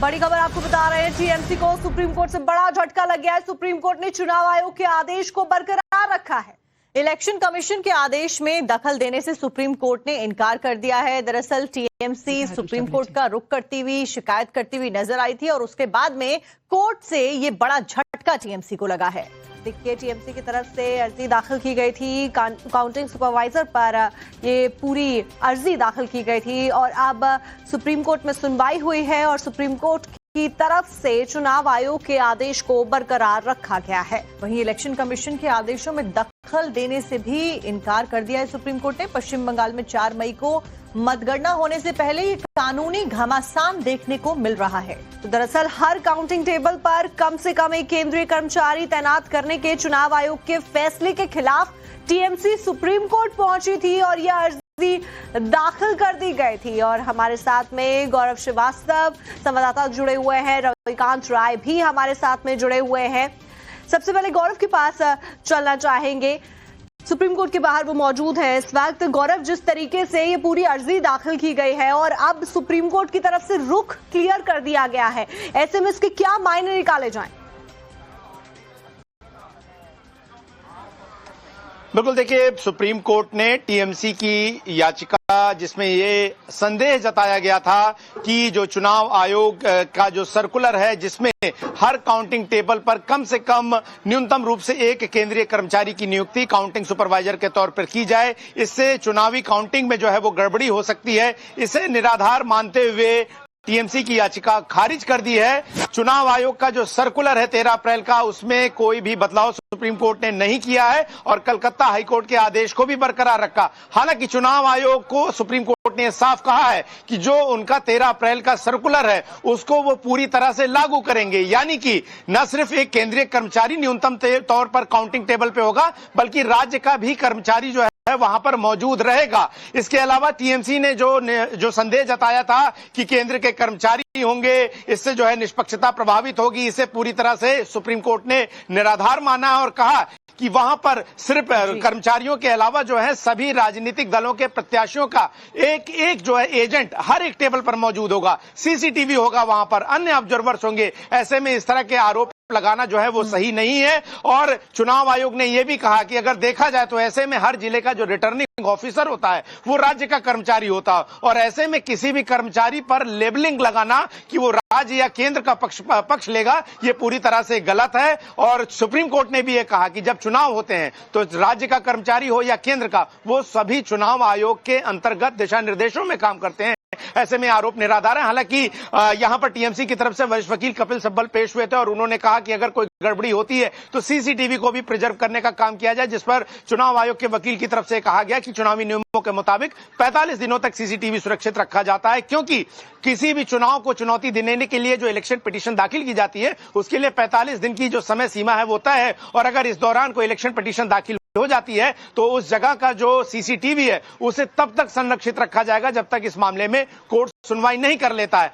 बड़ी खबर आपको बता रहे हैं, टीएमसी को सुप्रीम कोर्ट से बड़ा झटका लग गया है। सुप्रीम कोर्ट ने चुनाव आयोग के आदेश को बरकरार रखा है। इलेक्शन कमीशन के आदेश में दखल देने से सुप्रीम कोर्ट ने इनकार कर दिया है। दरअसल टीएमसी सुप्रीम कोर्ट का रुख करती हुई शिकायत करती हुई नजर आई थी और उसके बाद में कोर्ट से ये बड़ा झटका टीएमसी को लगा है। देखिए, टीएमसी की तरफ से अर्जी दाखिल की गई थी काउंटिंग सुपरवाइजर पर, ये पूरी अर्जी दाखिल की गई थी और अब सुप्रीम कोर्ट में सुनवाई हुई है और सुप्रीम कोर्ट की तरफ से चुनाव आयोग के आदेश को बरकरार रखा गया है। वहीं इलेक्शन कमीशन के आदेशों में दखल देने से भी इनकार कर दिया है सुप्रीम कोर्ट ने। पश्चिम बंगाल में 4 मई को मतगणना होने से पहले ये कानूनी घमासान देखने को मिल रहा है। तो दरअसल हर काउंटिंग टेबल पर कम से कम एक केंद्रीय कर्मचारी तैनात करने के चुनाव आयोग के फैसले के खिलाफ टीएमसी सुप्रीम कोर्ट पहुंची थी और यह अर्जी दाखिल कर दी गई थी। और हमारे साथ में गौरव श्रीवास्तव संवाददाता जुड़े हुए हैं, रविकांत राय भी हमारे साथ में जुड़े हुए हैं। सबसे पहले गौरव के पास चलना चाहेंगे, सुप्रीम कोर्ट के बाहर वो मौजूद है इस वक्त। गौरव, जिस तरीके से ये पूरी अर्जी दाखिल की गई है और अब सुप्रीम कोर्ट की तरफ से रुख क्लियर कर दिया गया है, ऐसे में इसके क्या मायने निकाले जाएं? बिल्कुल, देखिए, सुप्रीम कोर्ट ने टीएमसी की याचिका जिसमें ये संदेह जताया गया था कि जो चुनाव आयोग का जो सर्कुलर है जिसमें हर काउंटिंग टेबल पर कम से कम न्यूनतम रूप से एक केंद्रीय कर्मचारी की नियुक्ति काउंटिंग सुपरवाइजर के तौर पर की जाए, इससे चुनावी काउंटिंग में जो है वो गड़बड़ी हो सकती है, इसे निराधार मानते हुए टीएमसी की याचिका खारिज कर दी है। चुनाव आयोग का जो सर्कुलर है 13 अप्रैल का, उसमें कोई भी बदलाव सुप्रीम कोर्ट ने नहीं किया है और कलकत्ता हाईकोर्ट के आदेश को भी बरकरार रखा। हालांकि चुनाव आयोग को सुप्रीम कोर्ट ने साफ कहा है कि जो उनका 13 अप्रैल का सर्कुलर है उसको वो पूरी तरह से लागू करेंगे, यानी कि न सिर्फ एक केंद्रीय कर्मचारी न्यूनतम तौर पर काउंटिंग टेबल पे होगा बल्कि राज्य का भी कर्मचारी जो है वहां पर मौजूद रहेगा। इसके अलावा टीएमसी ने जो संदेह जताया था कि केंद्र के कर्मचारी होंगे, इससे जो है निष्पक्षता प्रभावित होगी, इसे पूरी तरह से सुप्रीम कोर्ट ने निराधार माना और कहा कि वहां पर सिर्फ कर्मचारियों के अलावा जो है सभी राजनीतिक दलों के प्रत्याशियों का एक जो है एजेंट हर एक टेबल पर मौजूद होगा, सीसीटीवी होगा, वहां पर अन्य ऑब्जर्वर्स होंगे। ऐसे में इस तरह के आरोप लगाना जो है वो सही नहीं है। और चुनाव आयोग ने यह भी कहा कि अगर देखा जाए तो ऐसे में हर जिले का जो रिटर्निंग ऑफिसर होता है वो राज्य का कर्मचारी होता है और ऐसे में किसी भी कर्मचारी पर लेबलिंग लगाना कि वो राज्य या केंद्र का पक्ष लेगा, ये पूरी तरह से गलत है। और सुप्रीम कोर्ट ने भी ये कहा कि जब चुनाव होते हैं तो राज्य का कर्मचारी हो या केंद्र का, वो सभी चुनाव आयोग के अंतर्गत दिशा निर्देशों में काम करते हैं। ऐसे में आरोप निराधार है। हालांकि यहां पर टीएमसी की तरफ से वरिष्ठ वकील कपिल सिब्बल पेश हुए थे और उन्होंने कहा कि अगर कोई गड़बड़ी होती है तो सीसीटीवी को भी प्रिजर्व करने का काम किया जाए, जिस पर चुनाव आयोग के वकील की तरफ से कहा गया कि चुनावी नियमों के मुताबिक 45 दिनों तक सीसीटीवी सुरक्षित रखा जाता है, क्योंकि किसी भी चुनाव को चुनौती देने के लिए जो इलेक्शन पिटीशन दाखिल की जाती है उसके लिए 45 दिन की जो समय सीमा है वो तय है और अगर इस दौरान कोई इलेक्शन पिटीशन दाखिल हो जाती है तो उस जगह का जो सीसीटीवी है उसे तब तक संरक्षित रखा जाएगा जब तक इस मामले में कोर्ट सुनवाई नहीं कर लेता है।